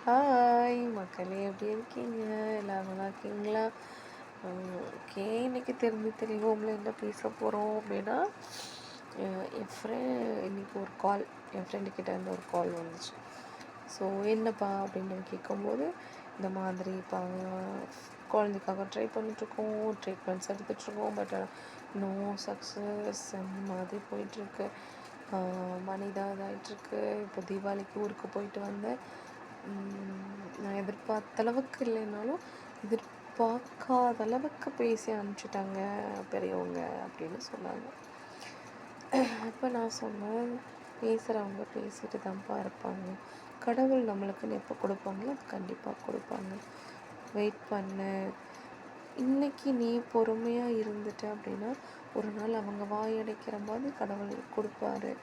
Hi மக்களே, எப்படி இருக்கீங்க? எல்லாரும் நல்லா இருக்கீங்களா? ஓகே, இன்னைக்கு தெரிஞ்சு தெளிவோம்ல என்ன பேச போகிறோம் அப்படின்னா, என் இன்னைக்கு ஒரு கால், என் ஃப்ரெண்டுக்கிட்ட இருந்து ஒரு கால் வந்துச்சு. ஸோ என்னப்பா அப்படின்னு நான் கேட்கும்போது, இந்த மாதிரி இப்போ குழந்தைக்காக ட்ரை பண்ணிட்டுருக்கோம், ட்ரீட்மெண்ட்ஸ் எடுத்துகிட்ருக்கோம், பட் நோ சக்ஸஸ் அந்த மாதிரி போயிட்டுருக்கு. மணி தான் இதாகிட்டுருக்கு. இப்போ தீபாவளிக்கு ஊருக்கு போயிட்டு வந்தேன். நான் எதிர்பார்த்த அளவுக்கு இல்லைனாலும் எதிர்பார்க்காத அளவுக்கு பேசி அனுப்பிச்சிட்டாங்க பெரியவங்க அப்படின்னு சொன்னாங்க. அப்போ நான் சொன்னேன், பேசுகிறவங்க பேசிட்டு தான்ப்பா இருப்பாங்க. கடவுள் நம்மளுக்குன்னு எப்போ கொடுப்பாங்களோ அது கண்டிப்பாக கொடுப்பாங்க. வெயிட் பண்ணு. இன்னைக்கு நீ பொறுமையாக இருந்துட்ட அப்படின்னா ஒரு நாள் அவங்க வாயடைக்கிற மாதிரி கடவுள் கொடுப்பாரு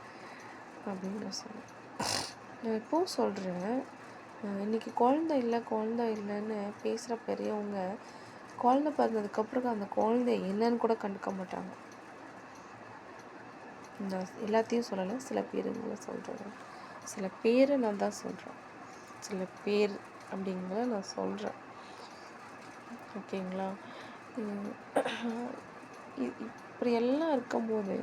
அப்படின்னு நான் சொன்னேன். நான் எப்போவும் சொல்கிறேன், இன்றைக்கி குழந்த இல்லைன்னு பேசுகிற பெரியவங்க குழந்த பிறந்ததுக்கப்புறம் அந்த குழந்தை என்னன்னு கூட கண்டுக்க மாட்டாங்க. நான் எல்லாத்தையும் சொல்லலை, சில பேருங்களை சொல்கிறேன். சில பேர் நான் தான் சொல்கிறேன், சில பேர் அப்படிங்கிற நான் சொல்கிறேன். ஓகேங்களா? இப்படி எல்லாம் இருக்கும்போது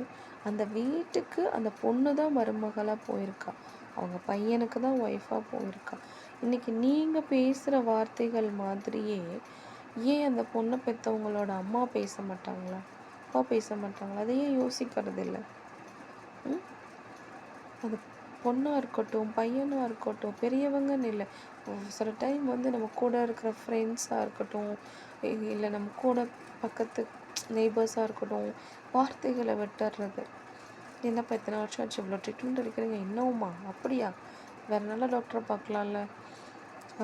அந்த வீட்டுக்கு அந்த பொண்ணு தான் மருமகளாக போயிருக்கா, அவங்க பையனுக்கு தான் ஒய்ஃபாக போயிருக்கா. இன்றைக்கி நீங்கள் பேசுகிற வார்த்தைகள் மாதிரியே ஏன் அந்த பொண்ணை பெற்றவங்களோட அம்மா பேச மாட்டாங்களா, அப்பா பேச மாட்டாங்களா? அதையே யோசிக்கிறது இல்லை. அது பொண்ணாக இருக்கட்டும், பையனாக இருக்கட்டும், பெரியவங்கன்னு இல்லை. சில டைம் நம்ம கூட இருக்கிற ஃப்ரெண்ட்ஸாக இருக்கட்டும், இல்லை நம்ம கூட பக்கத்து நெய்பர்ஸாக இருக்கட்டும், வார்த்தைகளை விட்டுறது. என்னப்பா இத்தனை வருஷம் ஆச்சு, இவ்வளோ ட்ரீட்மெண்ட் எடுக்கிறீங்க, இன்னுமா? அப்படியா? வேறு நல்ல டாக்டரை பார்க்கலாம்ல,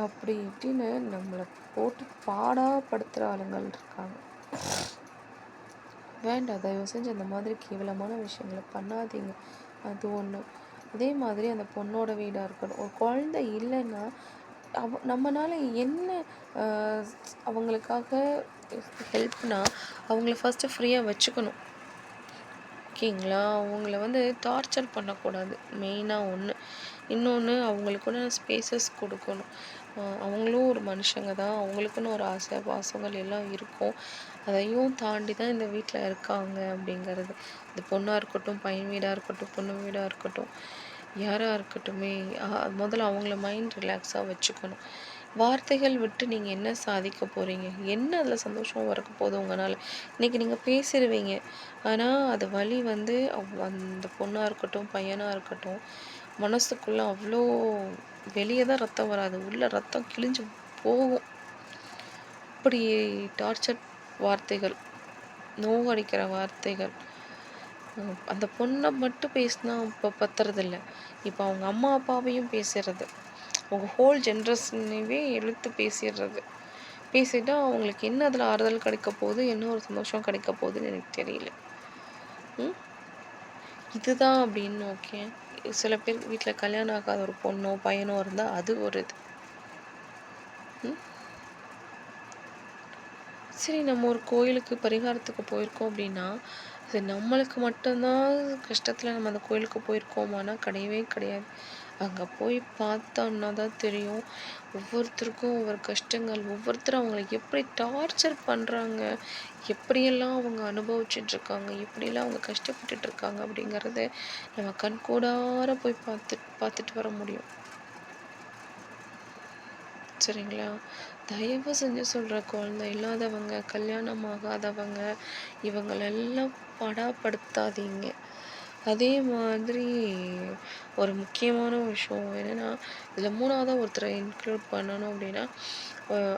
அப்படி இப்படின்னு நம்மளை போட்டு பாடாப்படுத்துகிற ஆளுங்கள் இருக்காங்க. வேண்டாம், தயவு செஞ்சு அந்த மாதிரி கேவலமான விஷயங்களை பண்ணாதீங்க. அது ஒன்று. அதே மாதிரி அந்த பொண்ணோட வீடாக இருக்கணும். ஒரு குழந்தை இல்லைன்னா நம்மளால் என்ன அவங்களுக்காக ஹெல்ப்னா அவங்கள ஃபஸ்ட்டு ஃப்ரீயாக வச்சுக்கணும். ஓகேங்களா? அவங்கள டார்ச்சர் பண்ணக்கூடாது, மெயினாக ஒன்று. இன்னொன்று, அவங்களுக்குன்னு ஸ்பேசஸ் கொடுக்கணும். அவங்களும் ஒரு மனுஷங்க தான், அவங்களுக்குன்னு ஒரு ஆசை பாசங்கள் எல்லாம் இருக்கும். அதையும் தாண்டி தான் இந்த வீட்டில் இருக்காங்க அப்படிங்கிறது. இந்த பொண்ணாக இருக்கட்டும், பையன் வீடாக இருக்கட்டும், பொண்ணு வீடாக இருக்கட்டும், யாராக இருக்கட்டுமே, முதல்ல அவங்கள மைண்ட் ரிலாக்ஸாக வச்சுக்கணும். வார்த்தைகள் விட்டு நீங்கள் என்ன சாதிக்க போகிறீங்க? என்ன அதில் சந்தோஷம் வரக்க போகுது உங்களால்? இன்றைக்கி நீங்கள் பேசிடுவீங்க, ஆனால் அது வலி அந்த பொண்ணாக இருக்கட்டும், பையனாக இருக்கட்டும், மனசுக்குள்ளே அவ்வளோ வெளியே தான் ரத்தம் வராது, உள்ள ரத்தம் கிழிஞ்சு போகும். அப்படி டார்ச்சர் வார்த்தைகள், நோவடிக்கிற வார்த்தைகள். அந்த பொண்ணை மட்டும் பேசினா இப்போ பத்துறதில்ல, இப்போ அவங்க அம்மா அப்பாவையும் பேசுறது, அவங்க ஹோல் ஜென்ரேஷனையே இழுத்து பேசிடுறது. பேசிட்டா அவங்களுக்கு என்ன அதில் ஆறுதல் கிடைக்க போகுது, என்ன ஒரு சந்தோஷம் கிடைக்க போகுதுன்னு எனக்கு தெரியல. இதுதான் அப்படின்னு. ஓகே, சில பேர் வீட்டில் கல்யாணம் ஆகாத ஒரு பொண்ணோ பையனோ இருந்தால் அது ஒரு இது. சரி, நம்ம ஒரு கோயிலுக்கு பரிகாரத்துக்கு போயிருக்கோம் அப்படின்னா, அது நம்மளுக்கு மட்டும்தான் கஷ்டத்தில் நம்ம அந்த கோயிலுக்கு போயிருக்கோமானா கிடையவே கிடையாது. அங்கே போய் பார்த்தோம்னா தான் தெரியும், ஒவ்வொருத்தருக்கும் ஒவ்வொரு கஷ்டங்கள், ஒவ்வொருத்தரும் அவங்களை எப்படி டார்ச்சர் பண்ணுறாங்க, எப்படியெல்லாம் அவங்க அனுபவிச்சிட்ருக்காங்க, எப்படியெல்லாம் அவங்க கஷ்டப்பட்டுட்ருக்காங்க அப்படிங்கிறத நம்ம கண்கூடார போய் பார்த்துட்டு வர முடியும். சரிங்களா? தயவு செஞ்சு சொல்கிற, குழந்தை இல்லாதவங்க, கல்யாணம் ஆகாதவங்க, இவங்களெல்லாம் படாப்படுத்தாதீங்க. அதே மாதிரி ஒரு முக்கியமான விஷயம் என்னென்னா, இதில் 3வதாக ஒருத்தரை இன்க்ளூட் பண்ணணும் அப்படின்னா,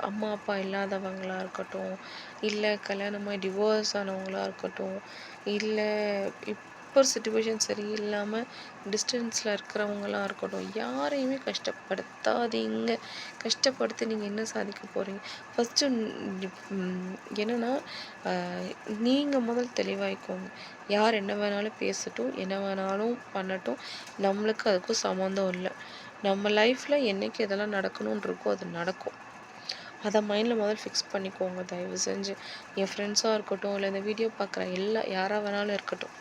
அம்மா அப்பா இல்லாதவங்களாக இருக்கட்டும், இல்லை கல்யாணமாகி டிவோர்ஸ் ஆனவங்களாக இருக்கட்டும், இல்லை இப்போ சிச்சுவேஷன் சரியில்லாமல் டிஸ்டன்ஸில் இருக்கிறவங்களாக இருக்கட்டும், யாரையுமே கஷ்டப்படுத்தாதீங்க. கஷ்டப்படுத்தி நீங்கள் என்ன சாதிக்க போகிறீங்க? ஃபஸ்ட்டு என்னென்னா, நீங்கள் முதல் தெளிவாயிக்கோங்க. யார் என்ன வேணாலும் பேசட்டும், என்ன வேணாலும் பண்ணட்டும், நம்மளுக்கு அதுக்கும் சம்மந்தம் இல்லை. நம்ம லைஃப்பில் என்றைக்கு எதெல்லாம் நடக்கணும்னு இருக்கோ அது நடக்கும். அதை மைண்டில் முதல் ஃபிக்ஸ் பண்ணிக்கோங்க தயவு செஞ்சு. என் ஃப்ரெண்ட்ஸாக இருக்கட்டும், இல்லை இந்த வீடியோ பார்க்குற யாராக வேணாலும் இருக்கட்டும்,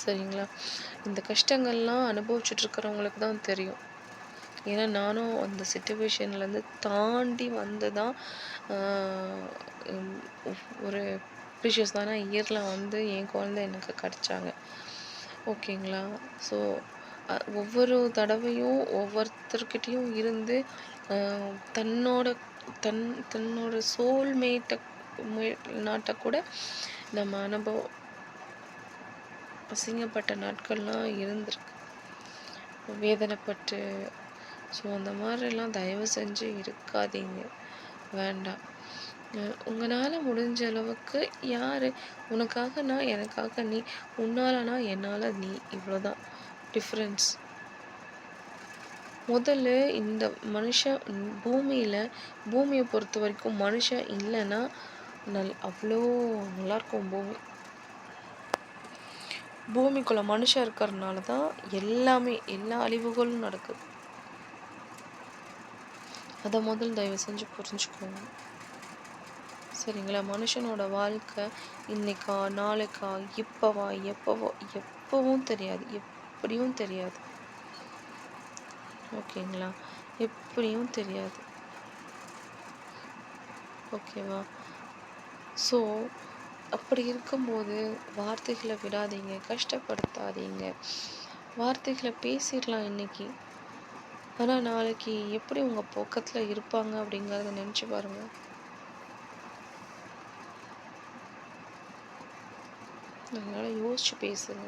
சரிங்களா? இந்த கஷ்டங்கள்லாம் அனுபவிச்சுட்ருக்கிறவங்களுக்கு தான் தெரியும். ஏன்னா நானும் அந்த சிச்சுவேஷன்லேருந்து தாண்டி வந்து தான் ஒரு ப்ரீஷியஸான இயரில் வந்து என் குழந்தை எனக்கு கிடச்சாங்க. ஓகேங்களா? ஸோ ஒவ்வொரு தடவையும் ஒவ்வொருத்தர்கிட்டயும் இருந்து தன்னோட தன்னோட சோல்மேட்டை நாட்டை கூட நம்ம அசிங்கப்பட்ட நாட்கள்லாம் இருந்திருக்கு, வேதனைப்பட்டு. ஸோ அந்த மாதிரிலாம் தயவு செஞ்சு இருக்காதீங்க, வேண்டாம். உங்களால் முடிஞ்ச அளவுக்கு யார் உனக்காக நான், எனக்காக நீ, உன்னால் நான், என்னால் நீ, இவ்வளோதான் டிஃப்ரென்ஸ். முதல்ல இந்த மனுஷன் பூமியை பொறுத்த வரைக்கும் மனுஷன் இல்லைன்னா அவ்வளோ நல்லாயிருக்கும் பூமி. பூமிக்குள்ளே மனுஷன் இருக்கிறதுனால தான் எல்லாமே, எல்லா அழிவுகளும் நடக்குது. அதை முதல் தயவு செஞ்சு புரிஞ்சுக்கோங்க, சரிங்களா? மனுஷனோட வாழ்க்கை இன்னைக்கா, நாளைக்கா, இப்போவா, எப்பவும் தெரியாது, எப்படியும் தெரியாது. ஓகேங்களா? எப்படியும் தெரியாது. ஓகேவா? ஸோ அப்படி இருக்கும்போது வார்த்தைகளை விடாதீங்க, கஷ்டப்படுத்தாதீங்க. வார்த்தைகளை பேசிடலாம் இன்னைக்கு, ஆனால் நாளைக்கு எப்படி உங்கள் பக்கத்தில் இருப்பாங்க அப்படிங்கிறத நினச்சி பாருங்க. அதனால் யோசிச்சு பேசுங்க.